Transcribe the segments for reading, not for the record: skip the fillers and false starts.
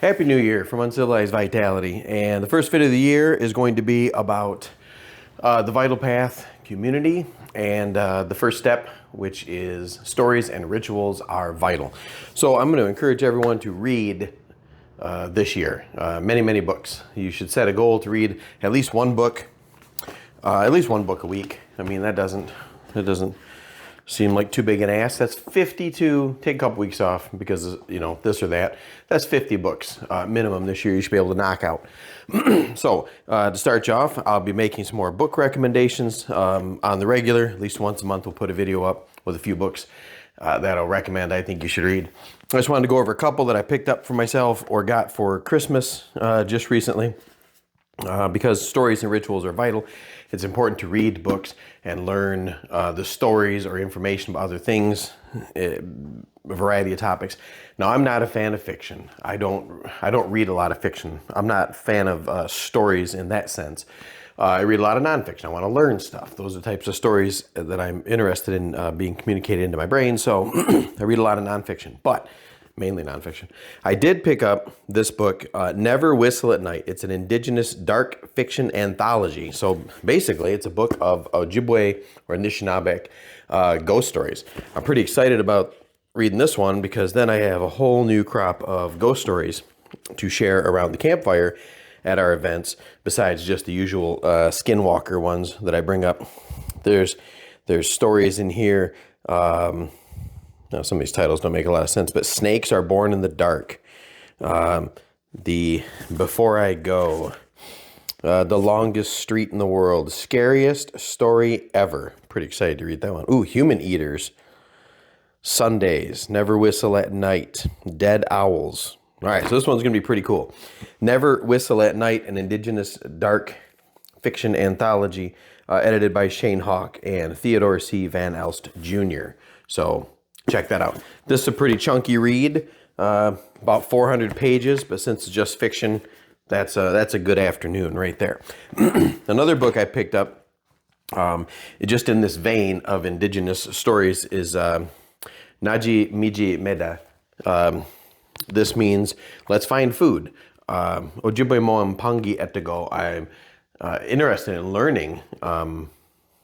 Happy New Year from Uncivilized Vitality. And the first video of the year is going to be about the Vital Path community and the first step, which is stories and rituals are vital. So I'm going to encourage everyone to read this year, many books. You should set a goal to read at least one book a week. I mean, that doesn't seem like too big an ask. That's 52, take a couple weeks off because, you know, this or that. That's 50 books minimum this year you should be able to knock out. So to start you off, I'll be making some more book recommendations on the regular. At least once a month we'll put a video up with a few books that I'll recommend I think you should read. I just wanted to go over a couple that I picked up for myself or got for Christmas just recently. Because stories and rituals are vital, it's important to read books and learn the stories or information about other things, a variety of topics. Now, I'm not a fan of fiction. I don't read a lot of fiction. I'm not a fan of stories in that sense. I read a lot of nonfiction. I want to learn stuff. Those are the types of stories that I'm interested in being communicated into my brain. So I read a lot of nonfiction, but mainly nonfiction. I did pick up this book, Never Whistle at Night. It's an indigenous dark fiction anthology. So basically, it's a book of Ojibwe or Anishinaabe ghost stories. I'm pretty excited about reading this one because then I have a whole new crop of ghost stories to share around the campfire at our events, besides just the usual skinwalker ones that I bring up. There's stories in here. Now, some of these titles don't make a lot of sense, but Snakes Are Born in the Dark. The Before I Go. The Longest Street in the World. Scariest Story Ever. Pretty excited to read that one. Ooh, Human Eaters. Sundays. Never Whistle at Night. Dead Owls. All right, so this one's going to be pretty cool. Never Whistle at Night, an indigenous dark fiction anthology edited by Shane Hawk and Theodore C. Van Elst Jr. So check that out. This is a pretty chunky read, about 400 pages, but since it's just fiction, that's a good afternoon right there. Another book I picked up, just in this vein of indigenous stories, is Naji Miji Meda. This means let's find food. Ojibwe Moam Pangi Etigo. I'm interested in learning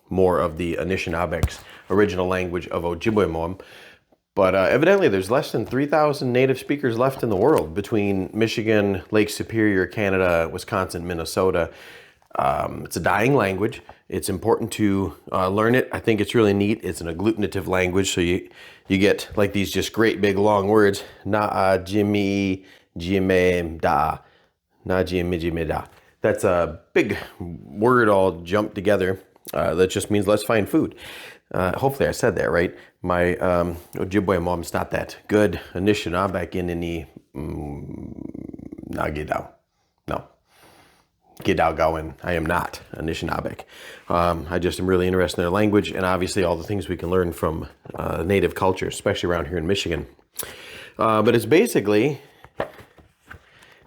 more of the Anishinaabeg's original language of Ojibwe Moam. But evidently there's less than 3,000 native speakers left in the world between Michigan, Lake Superior, Canada, Wisconsin, Minnesota. It's a dying language. It's important to learn it. I think it's really neat. It's an agglutinative language, so you get like these just great big long words. Na jimi jime da. Na jimi jime da. That's a big word all jumped together. That just means let's find food. Hopefully I said that right. My Ojibwe mom's not that good. Anishinaabe in any Nagidao. No. Gidao Gowan. I am not Anishinaabe. I just am really interested in their language and obviously all the things we can learn from native culture, especially around here in Michigan. But it's basically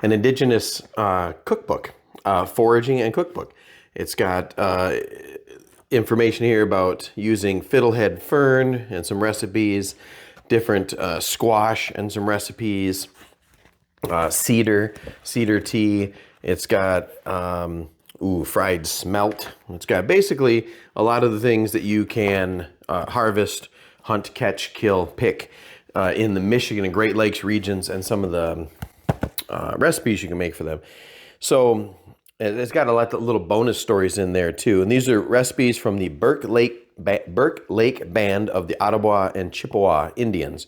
an indigenous cookbook, foraging and cookbook. It's got information here about using fiddlehead fern and some recipes, different squash and some recipes, cedar tea. It's got fried smelt. It's got basically a lot of the things that you can harvest, hunt, catch, kill, pick in the Michigan and Great Lakes regions, and some of the recipes you can make for them. So it's got a lot of little bonus stories in there too. And these are recipes from the Burke Lake Band of the Ottawa and Chippewa Indians.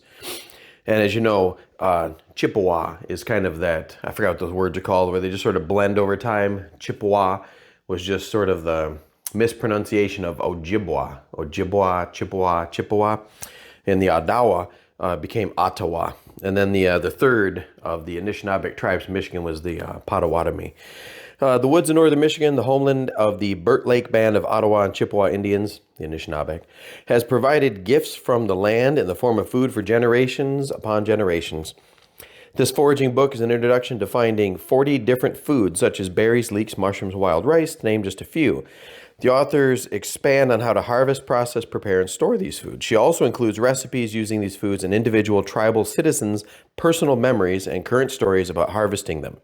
And as you know, Chippewa is kind of that, I forgot what those words are called, where they just sort of blend over time. Chippewa was just sort of the mispronunciation of Ojibwa. Ojibwa, Chippewa. And the Ottawa became Ottawa. And then the third of the Anishinaabe tribes in Michigan was the Potawatomi. The woods of northern Michigan, the homeland of the Burt Lake Band of Ottawa and Chippewa Indians, the Anishinaabe, has provided gifts from the land in the form of food for generations upon generations. This foraging book is an introduction to finding 40 different foods, such as berries, leeks, mushrooms, wild rice, to name just a few. The authors expand on how to harvest, process, prepare, and store these foods. She also includes recipes using these foods and individual tribal citizens' personal memories and current stories about harvesting them.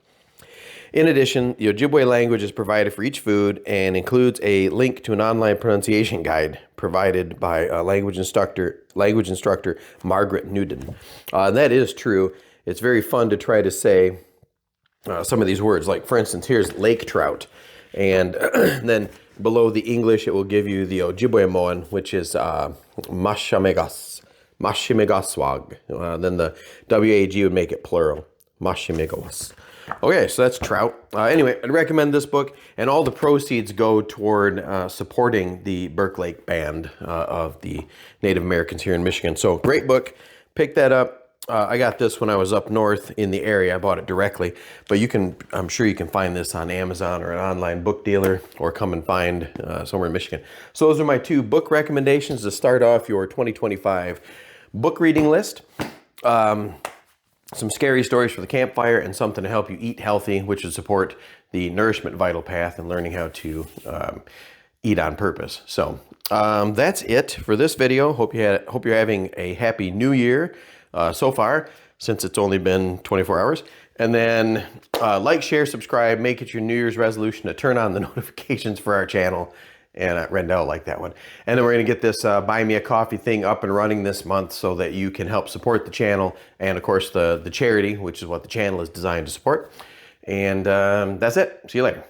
In addition, the Ojibwe language is provided for each food and includes a link to an online pronunciation guide provided by language instructor Margaret Newden. That is true. It's very fun to try to say some of these words. Like, for instance, here's lake trout. And then below the English, it will give you the Ojibwe Moan, which is mashamegas, mashimegaswag. Then the WAG would make it plural, mashimegawas. Okay, so that's trout. Anyway, I'd recommend this book, and all the proceeds go toward supporting the Burke Lake Band of the Native Americans here in Michigan. So, great book. Pick that up. I got this when I was up north in the area. I bought it directly, but I'm sure you can find this on Amazon or an online book dealer, or come and find somewhere in Michigan. So those are my 2 book recommendations to start off your 2025 book reading list. Some scary stories for the campfire, and something to help you eat healthy, which would support the nourishment vital path and learning how to eat on purpose. So that's it for this video. Hope you're having a happy new year so far, since it's only been 24 hours. And then like, share, subscribe, make it your New Year's resolution to turn on the notifications for our channel. And Rendell liked that one. And then we're going to get this Buy Me a Coffee thing up and running this month, so that you can help support the channel, and of course the charity, which is what the channel is designed to support. And that's it. See you later.